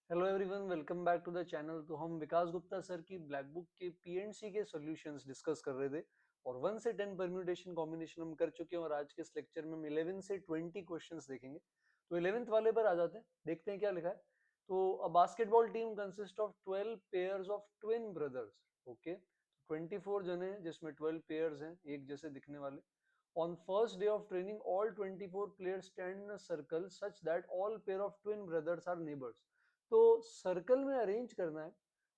Hello everyone, welcome back to the channel. तो हम Vikas Gupta sir की ब्लैक बुक के पीएनसी के सॉल्यूशंस डिस्कस कर रहे थे और 1 से 10 परम्यूटेशन कॉम्बिनेशन हम कर चुके हैं और आज के इस लेक्चर में हम 11 से 20 क्वेश्चंस देखेंगे। तो 11th वाले पर आ जाते हैं, देखते हैं क्या लिखा है। तो a basketball team consist of 12 pairs of twin brothers. Okay, 24 जने हैं जिसमें 12 पेयर्स हैं, एक जैसे दिखने वाले। On first day of training, all 24 players stand in a circle such that all pair of twin brothers are neighbors. तो circle में अरेंज करना है।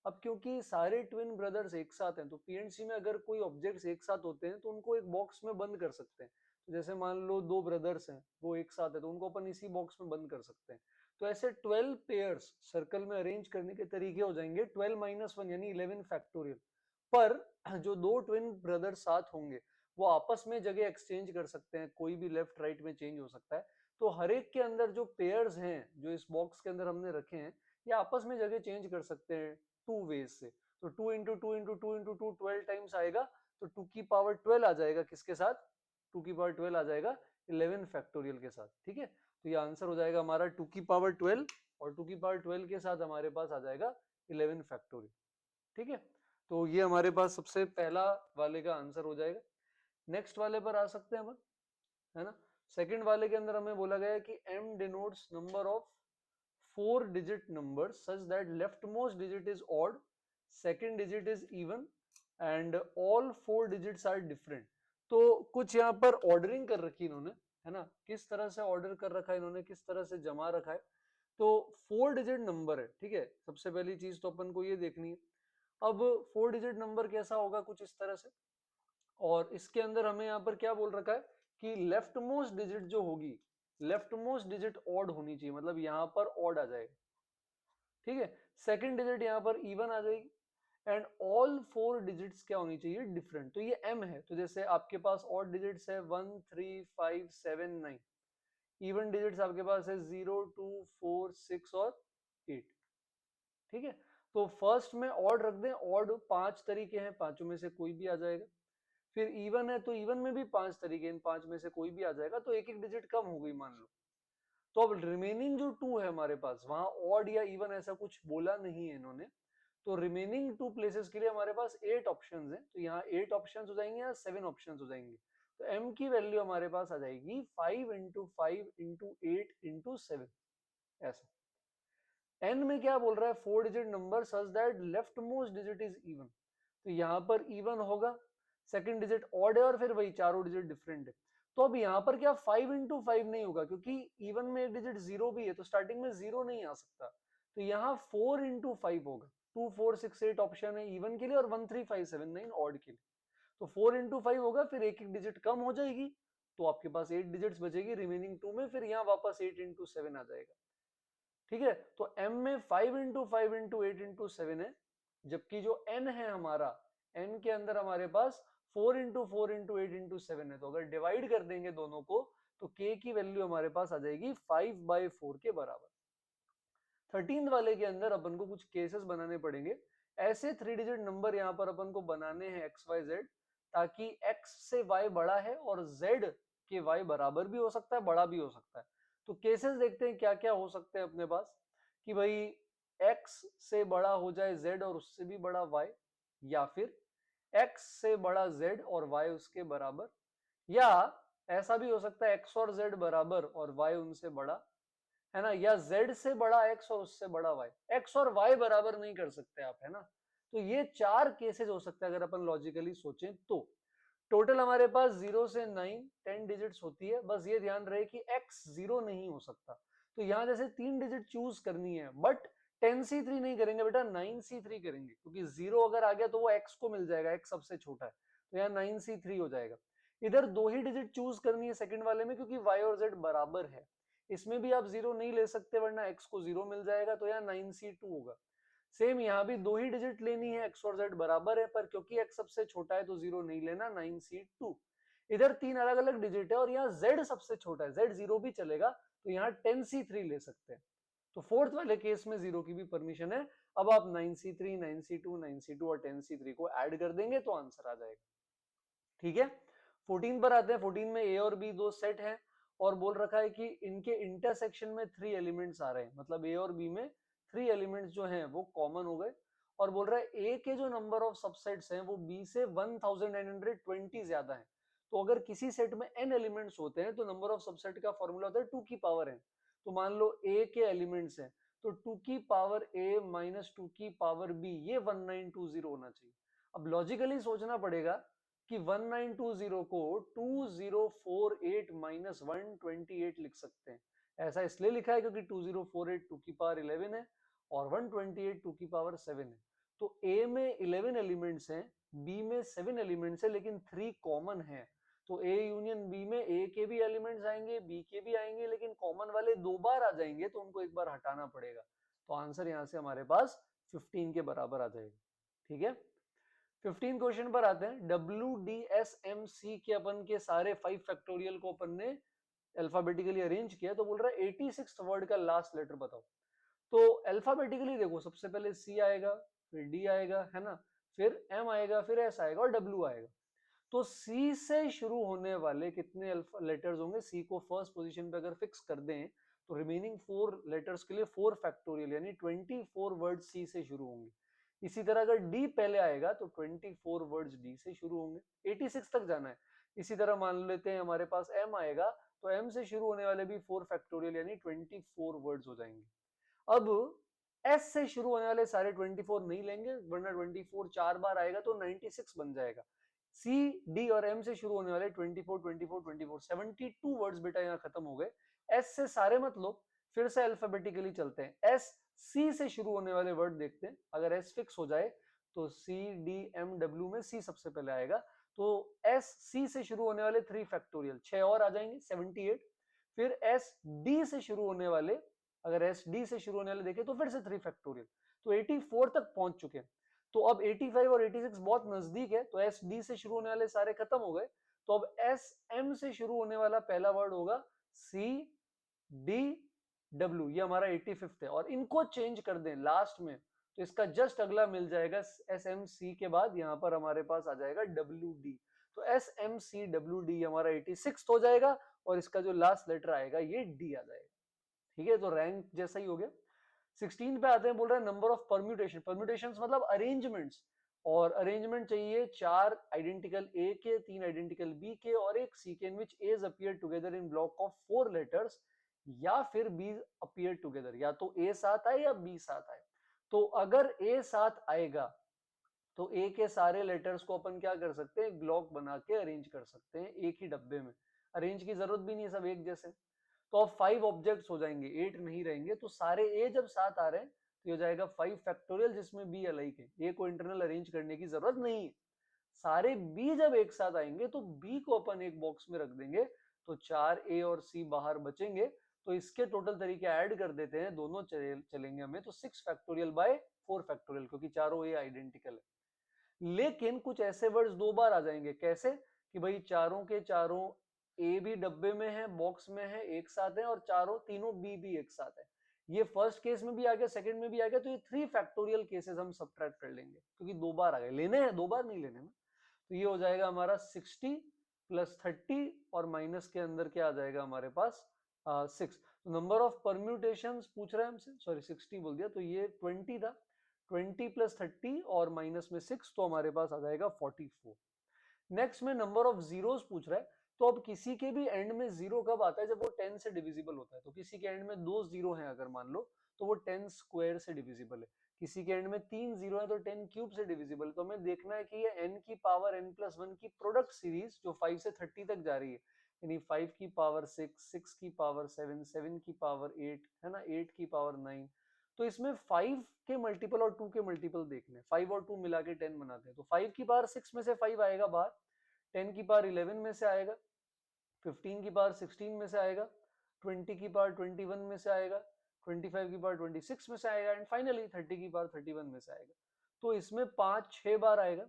अब क्योंकि सारे ट्विन ब्रदर्स एक साथ हैं तो पीएनसी में अगर कोई ऑब्जेक्ट्स एक साथ होते हैं तो उनको एक बॉक्स में बंद कर सकते हैं। तो जैसे मान लो दो ब्रदर्स हैं, वो एक साथ है तो उनको अपन इसी बॉक्स में बंद कर सकते हैं। तो ऐसे 12 पेयर्स सर्कल में अरेंज करने के तरीके हो जाएंगे 12 माइनस 1 यानी 11 फैक्टोरियल। पर जो दो ट्विन ब्रदर साथ होंगे वो आपस में जगह एक्सचेंज कर सकते हैं, कोई भी लेफ्ट राइट में चेंज हो सकता है। तो हर एक के अंदर जो पेयर्स हैं जो इस बॉक्स के अंदर हमने रखे हैं ये आपस में जगह चेंज कर सकते हैं टू वेज से। तो 2 into two into two into two 12 times आएगा, तो 2 की पावर 12 आ जाएगा। किसके साथ? 2 की पावर 12 आ जाएगा 11 फैक्टोरियल के साथ। ठीक है, तो ये आंसर हो जाएगा हमारा 2 की पावर 12 और 2 की पावर 12 के साथ हमारे पास आ जाएगा 11 फैक्टोरियल। ठीक है, तो ये हमारे पास सबसे पहला वाले का आंसर हो जाएगा। नेक्स्ट वाले पर आ सकते हैं अपन, है ना। सेकंड वाले के अंदर हमें बोला गया है कि m denotes number of 4 digit number such that left most digit is odd, second digit is even and all 4 digits are different. तो कुछ यहाँ पर ऑर्डरिंग कर रखी इन्होंने, है ना। किस तरह से ऑर्डर कर रखा है इन्होंने, किस तरह से जमा रखा है। तो 4 डिजिट नंबर है, ठीक है। सबसे पहली चीज तो अपन को ये देखनी है। अब 4 डिजिट नंबर कैसा होगा, कुछ इस तरह से। और इसके अंदर हमें यहाँ पर क्या बोल रखा है कि लेफ्ट मोस्ट डिजिट जो होगी, लेफ्ट मोस्ट डिजिट ऑड होनी चाहिए, मतलब यहां पर ऑड आ जाएगा। ठीक है, सेकंड डिजिट यहां पर इवन आ जाएगी एंड ऑल 4 डिजिट्स क्या होनी चाहिए, डिफरेंट। तो ये m है, तो जैसे आपके पास ऑड डिजिट्स है 1 3 5 7 9, इवन डिजिट्स आपके पास है 0 2 4 6 और 8। ठीक है, तो फर्स्ट में ऑड रख दें। ऑड 5 तरीके हैं, पांचों में से कोई भी आ जाएगा। फिर इवन है तो इवन में भी 5 तरीके, इन 5 में से कोई भी आ जाएगा, तो एक एक डिजिट कम हो गई मान लो। तो अब रिमेनिंग जो 2 है हमारे पास, वहां ऑड या इवन ऐसा कुछ बोला नहीं है इन्होंने। तो रिमेनिंग 2 प्लेसेस के लिए हमारे पास 8 ऑप्शंस हैं, तो यहाँ 8 ऑप्शंस हो जाएंगे या 7 ऑप्शंस हो जाएंगे। तो m की वैल्यू हमारे पास आ जाएगी 5 इंटू 5 इंटू 8 इंटू 7, ऐसा। n में क्या बोल रहा है, 4 digit number such that left most digit is even, तो यहां पर इवन होगा। सेकंड डिजिट ऑड है और फिर वही चारों डिजिट डिफरेंट है। तो अब यहां पर क्या 5 इंटू 5 नहीं होगा, क्योंकि इवन में एक डिजिट 0 भी है तो स्टार्टिंग में 0 नहीं आ सकता। तो यहाँ 4 इंटू 5 होगा। 2 4 6 8 ऑप्शन है इवन के लिए और 1 3 5 7 9 ऑड के लिए। तो 4 इंटू 5 होगा, फिर एक एक डिजिट कम हो जाएगी, तो आपके पास 8 डिजिट्स बचेगी रिमेनिंग 2 में। फिर यहाँ वापस 8 इंटू 7 आ जाएगा। ठीक है, तो m में 5 इंटू 5 इंटू 8 इंटू 7 है, जबकि जो n है हमारा, n के अंदर हमारे पास 4 इंटू 4 इंटू 8 इंटू 7 है। तो अगर डिवाइड कर देंगे दोनों को तो k की वैल्यू हमारे पास आ जाएगी 5/4 के बराबर। 13 वाले के अंदर अपन को कुछ केसेस बनाने पड़ेंगे। ऐसे 3 डिजिट नंबर यहाँ पर अपन को बनाने हैं x y z, ताकि x से y बड़ा है और z के y बराबर भी हो सकता है, बड़ा भी हो सकता है। तो केसेस देखते हैं क्या क्या हो सकते हैं अपने पास, कि भाई x से बड़ा हो जाए z और उससे भी बड़ा y, या फिर x से बड़ा z और y उसके बराबर, या ऐसा भी हो सकता है x और z बराबर और y उनसे बड़ा, है ना। या z से बड़ा x और उससे बड़ा y, x और y बराबर नहीं कर सकते आप, है ना। तो ये 4 केसेस हो सकते हैं अगर अपन लॉजिकली सोचें तो। टोटल हमारे पास 0 से 9 10 डिजिट्स होती है। बस ये ध्यान रहे कि x 0 नहीं हो सकता। तो यहां जैसे 3 डिजिट चूज करनी है, बट 10c3 नहीं करेंगे बेटा, 9c3 करेंगे, क्योंकि 0 अगर आ गया तो वो x को मिल जाएगा, x सबसे छोटा है, तो यहाँ 9c3 हो जाएगा। इधर 2 ही डिजिट चूज करनी है सेकंड वाले में, क्योंकि y और z बराबर है। इसमें भी आप 0 नहीं ले सकते वरना x को 0 मिल जाएगा, तो यहाँ 9c2 होगा। सेम यहाँ भी 2 ही डिजिट लेनी है, x और z बराबर है, पर क्योंकि x सबसे छोटा है तो 0 नहीं लेना, 9c2। इधर 3 अलग अलग डिजिट है और यहाँ z सबसे छोटा है, z 0 भी चलेगा, तो यहाँ 10c3 ले सकते हैं। तो फोर्थ वाले केस में 0 की भी परमिशन है। अब आप 9c3 9c2 9c2 और 10c3 को ऐड कर देंगे तो आंसर आ जाएगा। ठीक है, 14 पर आते हैं। 14 में ए और बी दो सेट है और बोल रखा है कि इनके इंटरसेक्शन में 3 एलिमेंट्स आ रहे हैं, मतलब ए और बी में 3 एलिमेंट्स जो हैं वो कॉमन हो गए, और बोल रहा है ए के जो नंबर ऑफ सबसेट्स हैं वो बी से 1920 ज्यादा है। तो अगर किसी सेट में n एलिमेंट्स होते हैं तो नंबर ऑफ सबसेट का फॉर्मूला होता है 2 की पावर n। तो मान लो a के एलिमेंट्स हैं तो 2 की पावर a माइनस 2 की पावर b, ये 1920 होना चाहिए। अब लॉजिकली सोचना पड़ेगा कि 1920 को 2048 माइनस 128 लिख सकते हैं। ऐसा इसलिए लिखा है क्योंकि 2048 2 की पावर 11 है और 128 2 की पावर 7 है। तो a में 11 एलिमेंट्स हैं, b में 7 एलिमेंट्स है, लेकिन 3 कॉमन है। तो a यूनियन b में a के भी एलिमेंट्स आएंगे, b के भी आएंगे, लेकिन कॉमन वाले 2 बार आ जाएंगे तो उनको एक बार हटाना पड़ेगा। तो आंसर यहां से हमारे पास 15 के बराबर आ जाएगा। ठीक है, 15 क्वेश्चन पर आते हैं। WDSMC के अपन के सारे 5 फैक्टोरियल को अपन ने अल्फाबेटिकली अरेंज किया। तो बोल रहा है 86th वर्ड का लास्ट लेटर बताओ। तो अल्फाबेटिकली देखो, सबसे पहले C आएगा, फिर D आएगा, है ना, फिर M आएगा, फिर S आएगा और W आएगा। तो C से शुरू होने वाले कितने अल्फा लेटर्स होंगे? C को फर्स्ट पोजीशन पे अगर फिक्स कर दें तो रिमेनिंग 4 लेटर्स के लिए 4 फैक्टोरियल यानी 24 वर्ड C से शुरू होंगे। इसी तरह अगर D पहले आएगा तो 24 वर्ड्स D से शुरू होंगे, 86 तक जाना है। इसी तरह मान लेते हैं हमारे पास M आएगा तो M से शुरू होने वाले भी 4 फैक्टोरियल यानी 24 वर्ड्स हो जाएंगे। अब S से शुरू होने वाले सारे 24 नहीं लेंगे, वरना 24 4 बार आएगा तो 96 बन जाएगा। C, D और M से शुरू होने वाले 24 24 24 72 वर्ड्स बेटा यहाँ खत्म हो गए। S से सारे मत लो, फिर से अल्फाबेटिकली चलते हैं। S, C से शुरू होने वाले वर्ड देखते हैं। अगर S फिक्स हो जाए तो C, D, M, W में C सबसे पहले आएगा। तो S, C से शुरू होने वाले 3 फैक्टोरियल 6 और आ जाएंगे 78। फिर S, D से शुरू होने वाले, अगर एस डी से शुरू होने वाले देखें तो फिर से 3 फैक्टोरियल, तो 84 तक पहुंच चुके हैं। तो अब 85 और 86 बहुत नजदीक है, तो एस डी से शुरू होने वाले सारे खत्म हो गए। तो अब एस एम से शुरू होने वाला पहला वर्ड होगा सी डी डब्ल्यू, ये हमारा 85th है। और इनको चेंज कर दें लास्ट में तो इसका जस्ट अगला मिल जाएगा एस एम सी के बाद यहां पर हमारे पास आ जाएगा डब्ल्यू डी। तो S M C W D हमारा 86 हो जाएगा और इसका जो लास्ट लेटर आएगा ये डी आ जाएगा। ठीक है, तो रैंक जैसा ही हो गया। 16 पे आते हैं, बोल रहा है नंबर ऑफ परम्यूटेशन। परम्यूटेशन मतलब अरेंजमेंट्स, और अरेंजमेंट चाहिए 4 आइडेंटिकल ए के, 3 आइडेंटिकल बी के और एक C K, in which A's appear together in block of 4 letters, या फिर बी अपीयर टुगेदर, या तो ए साथ आए या बी साथ आए। तो अगर ए साथ आएगा तो ए के सारे लेटर्स को अपन क्या कर सकते हैं, ब्लॉक बना के अरेंज कर सकते हैं एक ही डब्बे में। अरेंज की जरूरत भी नहीं है, सब एक जैसे। तो अब 5 ऑब्जेक्ट्स हो जाएंगे, 8 नहीं रहेंगे। तो सारे ए जब साथ आ रहे हैं तो ये हो जाएगा 5 फैक्टोरियल, जिसमें बी अलाइक है। ए को इंटरनल अरेंज करने की जरूरत नहीं है। सारे बी जब एक साथ आएंगे तो बी को अपन एक बॉक्स में रख देंगे, तो 4 ए और सी बाहर बचेंगे। तो इसके टोटल तरीके ऐड कर देते हैं, दोनों चलेंगे हमें। तो 6 फैक्टोरियल बाय 4 फैक्टोरियल, क्योंकि चारों ए आइडेंटिकल है। लेकिन कुछ ऐसे वर्ड्स 2 बार आ जाएंगे, कैसे कि भाई चारों के चारों ए भी डब्बे में है, बॉक्स में है, एक साथ है, और चारों तीनों बी भी एक साथ है। ये फर्स्ट केस में भी आ गया, सेकंड में भी आ गया। तो ये 3 फैक्टोरियल केसेस हम सब्ट्रैक्ट कर लेंगे, क्योंकि 2 बार आ गए, लेने हैं 2 बार नहीं लेने ना। तो ये हो जाएगा हमारा 60 प्लस 30 और माइनस के अंदर क्या आ जाएगा हमारे पास 6। तो नंबर ऑफ परम्यूटेशंस पूछ रहा है हमसे, सॉरी 60 बोल दिया, तो ये 20 था। 20 प्लस 30 और माइनस में 6, तो हमारे पास आ जाएगा 44। नेक्स्ट में नंबर ऑफ जीरोस पूछ रहा है। तो अब किसी के भी एंड में जीरो कब आता है, जब वो 10 से डिविजिबल होता है। तो किसी के एंड में 2 जीरो हैं अगर मान लो, तो वो 10 स्क्वायर से डिविजिबल है। किसी के एंड में 3 जीरो है तो 10 क्यूब से डिविजिबल है। तो हमें देखना है कि ये n की पावर n+1 की प्रोडक्ट सीरीज जो 5 से 30 तक जा रही है, यानी 5 की पावर 6, 6 की पावर 7, 7 की पावर 8, है ना, 8 की पावर 9। तो इसमें 5 के मल्टीपल और 2 के मल्टीपल देखने, 5 और 2 मिला के 10 बनाते हैं। तो 5 की पावर 6 में से 5 आएगा बाहर, 10 की पावर 11 में से आएगा, 15 की पावर 16 में से आएगा, 20 की पावर 21 में से आएगा, 25 की पावर 26 में से आएगा, एंड फाइनली 30 की पावर 31 में से आएगा। तो इसमें 5 6 बार आएगा।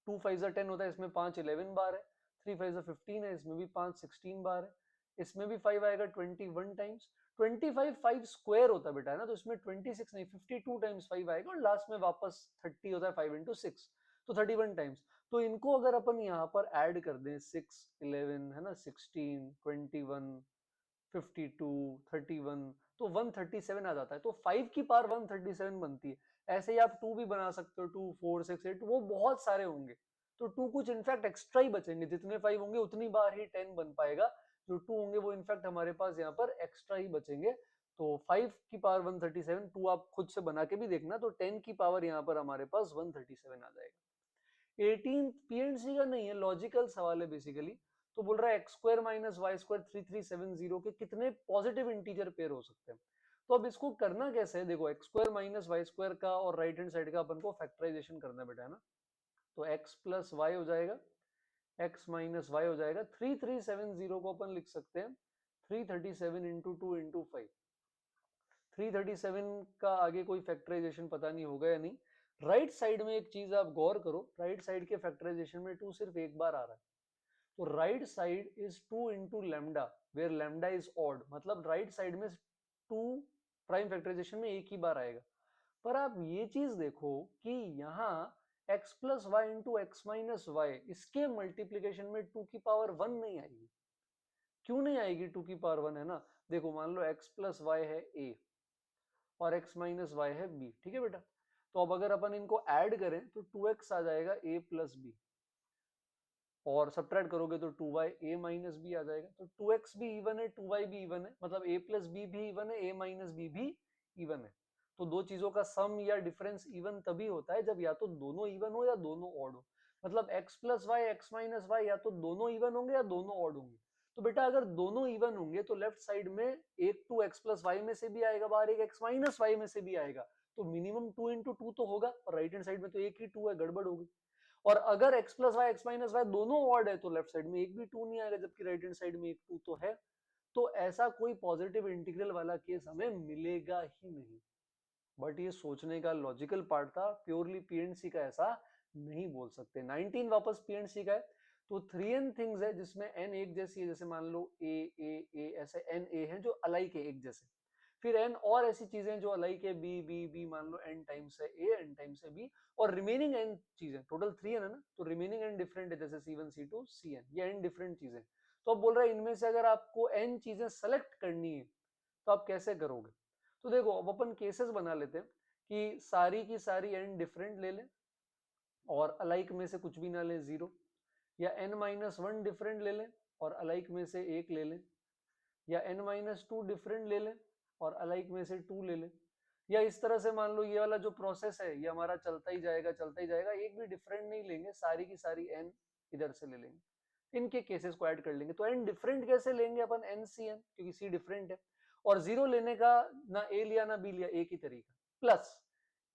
2 5 10 होता है, इसमें 5 11 बार है। 3 5 15 है, इसमें भी 5 16 बार है। इसमें भी 5 आएगा 21 टाइम्स। 25 5 स्क्वायर होता है बेटा, है ना, तो इसमें 26 नहीं 52 टाइम्स 5 आएगा, और लास्ट में वापस 30 होता है 5 इंटू 6, तो 31 टाइम्स। तो इनको अगर अपन यहाँ पर ऐड कर दें 6 11, है ना, 16 21 52 31, तो 137 आ जाता है, तो 5 की पावर 137 बनती है। ऐसे ही आप 2 भी बना सकते हो, 2 4 6 8, वो बहुत सारे होंगे, तो 2 कुछ इनफैक्ट एक्स्ट्रा ही बचेंगे, जितने 5 होंगे उतनी बार ही 10 बन पाएगा, जो 2 होंगे वो इनफैक्ट हमारे पास यहाँ पर एक्स्ट्रा ही बचेंगे। तो 5 की पावर 137, 2 आप खुद से बना के भी देखना, तो 10 की पावर यहाँ पर हमारे पास 137 आ जाएगा। 18 पीएनसी का नहीं है, लॉजिकल सवाल है बेसिकली। तो बोल रहा है x square minus y square 3370 के कितने पॉजिटिव इंटीजर पेयर हो सकते हैं। तो अब इसको करना कैसे है, देखो x square minus y square का और राइट हैंड साइड का अपन को फैक्टराइजेशन करना बेटा, है ना। तो एक्स प्लस वाई हो जाएगा, एक्स माइनस वाई हो जाएगा, 3370 को अपन लिख सकते हैं 337 इंटू 2 इंटू 5। 337 का आगे कोई फैक्टराइजेशन पता नहीं होगा या नहीं। राइट साइड में एक चीज आप गौर करो, राइट साइड के फैक्टराइजेशन में 2 सिर्फ एक बार आ रहा है, तो right side is 2 into lambda, where lambda is odd, मतलब राइट साइड में 2 प्राइम फैक्टराइजेशन में एक ही बार आएगा। पर आप ये चीज देखो कि यहाँ x plus y into x minus y, इसके मल्टीप्लीकेशन में 2 की पावर 1 नहीं आएगी। क्यों नहीं आएगी 2 की पावर 1, है ना। देखो मान लो x प्लस वाई है a और x माइनस वाई है b, ठीक है बेटा। तो अब अगर अपन इनको ऐड करें तो 2x आ जाएगा a प्लस बी, और सब्ट्रैक्ट करोगे तो 2y a माइनस बी आ जाएगा। तो 2x भी इवन है, 2y भी इवन है, मतलब a प्लस बी भी इवन है, a माइनस बी भी इवन है। तो दो चीजों का सम या डिफरेंस इवन तभी होता है जब या तो दोनों इवन हो या दोनों ऑड हो। मतलब x plus y x minus y या तो दोनों इवन होंगे या दोनों ऑड होंगे। तो बेटा अगर दोनों इवन होंगे तो लेफ्ट साइड में एक 2x प्लस वाई में से भी आएगा बाहर, एक x माइनस वाई में से भी आएगा, तो मिनिमम 2 इंटू 2 तो होगा, और राइट हैंड साइड में तो एक ही 2 है, गड़बड़ होगी। और अगर x plus y x minus y दोनों ऑड है तो लेफ्ट साइड में एक भी 2 नहीं आएगा, जबकि राइट हैंड साइड में एक 2 तो है। तो ऐसा कोई पॉजिटिव इंटीग्रल वाला केस हमें मिलेगा ही नहीं। बट ये सोचने का लॉजिकल पार्ट था, प्योरली पीएनसी का ऐसा नहीं बोल सकते। 19 वापस पीएनसी का है, तो 3n थिंग्स है जिसमें n एक जैसी है, जैसे मान लो a ऐसे n a है जो अलाइक है एक जैसे। फिर n और ऐसी चीजें जो अलाइक है, b मान लो n टाइम्स है a, n टाइम्स है b, और रिमेनिंग n चीजें, टोटल 3n है ना, तो रिमेनिंग n डिफरेंट है, जैसे c1 c2 cn, ये n डिफरेंट चीजें। तो अब बोल रहा है इनमें से अगर आपको n चीजें सेलेक्ट करनी है तो आप कैसे करोगे। तो देखो अब अपन केसेस बना लेते हैं कि सारी की सारी n डिफरेंट ले लें और अलाइक में से कुछ भी ना लें, जीरो, या n माइनस वन डिफरेंट ले लें और अलाइक में से एक ले लें, या n माइनस टू डिफरेंट ले लें और अलाइक में से टू ले लें। या इस तरह से मान लो ये वाला जो प्रोसेस है ये हमारा चलता ही जाएगा चलता ही जाएगा, एक भी डिफरेंट नहीं लेंगे, सारी की सारी n इधर से ले लेंगे, इनके केसेस को ऐड कर लेंगे। तो n डिफरेंट कैसे लेंगे अपन, n c n, क्योंकि c डिफरेंट है, और जीरो लेने का ना a लिया ना b लिया, एक ही तरीका, plus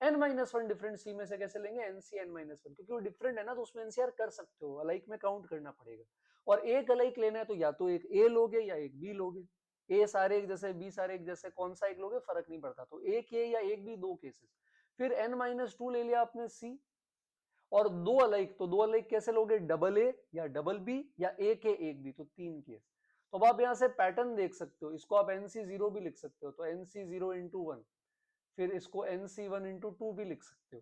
n minus one different c में से कैसे लेंगे, n c n minus one, क्योंकि वो डिफरेंट है ना, तो उसमें एनसीआर कर सकते हो, अलाइक में काउंट करना पड़ेगा। और एक अलाइक लेना है तो या तो एक a लोगे या एक b लोगे, ए सारे एक जैसे बी सारे एक जैसे, कौन सा एक लोगे फर्क नहीं पड़ता, तो एक ए या एक बी, दो केसेस। फिर एन माइनस टू ले लिया आपने सी, और दो अलाइक, तो दो अलाइक कैसे लोगे, डबल ए या डबल बी या एक ए एक बी, तो तीन केस। तो अब आप यहां से पैटर्न देख सकते हो, इसको आप एनसी जीरो भी लिख सकते हो, तो एनसी जीरो इंटू वन, फिर इसको एनसी वन इंटू टू भी लिख सकते हो,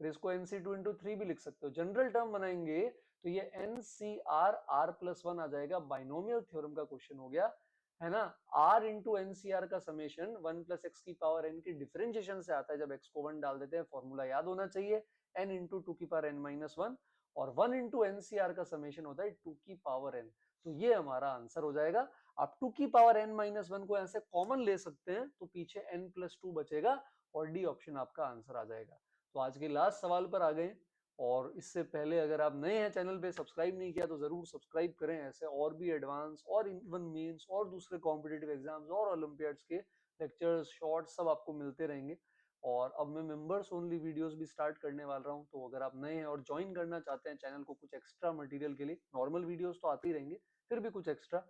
फिर इसको एनसी टू इंटू थ्री भी लिख सकते हो। जनरल टर्म बनाएंगे तो ये एनसीआर आर प्लस वन आ जाएगा, बाइनोमियल थ्योरम का क्वेश्चन हो गया, है ना। आर इंटू एनसीआर का समेशन वन प्लस एक्स की पावर एन की डिफरेंशिएशन से आता है, जब एक्स को वन डाल देते हैं, फॉर्मूला याद होना चाहिए, एन इंटू टू की पावर एन माइनस वन, और वन इंटू एनसीआर का समेशन होता है टू की पावर एन। तो ये हमारा आंसर हो जाएगा। आप टू की पावर एन माइनस वन को ऐसे कॉमन ले सकते हैं, तो पीछे एन प्लस टू बचेगा, और डी ऑप्शन आपका आंसर आ जाएगा। तो आज के लास्ट सवाल पर आ गए, और इससे पहले अगर आप नए हैं चैनल पे, सब्सक्राइब नहीं किया तो जरूर सब्सक्राइब करें, ऐसे और भी एडवांस और इवन मेंस और दूसरे कॉम्पिटिटिव एग्जाम्स और ओलंपियाड्स के लेक्चर्स शॉर्ट्स सब आपको मिलते रहेंगे। और अब मैं मेंबर्स ओनली वीडियोस भी स्टार्ट करने वाला हूं, तो अगर आप नए हैं और ज्वाइन करना चाहते हैं चैनल को कुछ एक्स्ट्रा मटेरियल के लिए, नॉर्मल वीडियोस तो आते ही रहेंगे, फिर भी कुछ एक्स्ट्रा,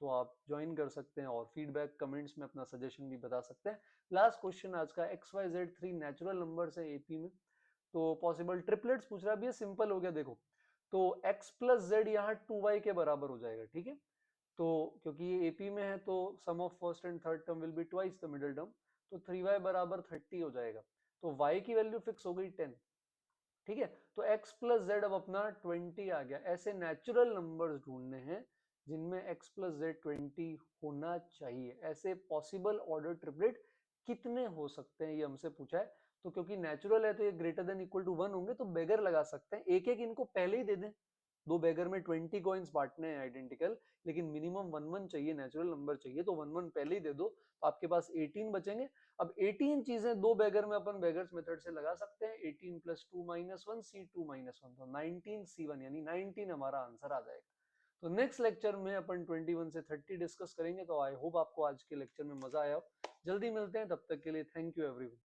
तो आप ज्वाइन कर सकते हैं, और फीडबैक कमेंट्स में अपना सजेशन भी बता सकते हैं। लास्ट क्वेश्चन आज का, XYZ 3 नेचुरल नंबर्स है एपी में, तो पॉसिबल ट्रिपलेट्स पूछ रहा है, अभी ये सिंपल हो गया देखो। तो x प्लस जेड यहाँ 2y के बराबर हो जाएगा, ठीक है। तो क्योंकि ये एपी में है तो sum of first and third term will be twice the middle term, तो 3y बराबर 30 हो जाएगा। तो y की वैल्यू फिक्स हो गई 10, ठीक है। तो x प्लस जेड अब अपना 20 आ गया। ऐसे नेचुरल नंबर्स ढूंढने हैं जिनमें x प्लस जेड 20 होना चाहिए। ऐसे पॉसिबल ऑर्डर ट्रिपलेट कितने हो सकते हैं, ये हमसे पूछा है। तो क्योंकि नेचुरल है तो ये ग्रेटर देन इक्वल टू 1 होंगे, तो बेगर लगा सकते हैं। एक एक इनको पहले ही दे दें, दो बेगर में 20 कॉइन्स बांटने हैं आइडेंटिकल, लेकिन मिनिमम 1 1 चाहिए, नेचुरल नंबर चाहिए, तो 1 1 पहले ही दे दो, तो आपके पास 18 बचेंगे। अब 18 चीजें दो बेगर में अपन बेगर्स मेथड से लगा सकते हैं। 18 प्लस 2 माइनस 1 C2 माइनस 1, तो 19 C1, यानी 19 हमारा आंसर आ जाएगा। तो नेक्स्ट लेक्चर में अपन 21 से 30 डिस्कस करेंगे। तो आई होप आपको आज के लेक्चर में मजा आया हो। जल्दी मिलते हैं, तब तक के लिए थैंक यू एवरीवन।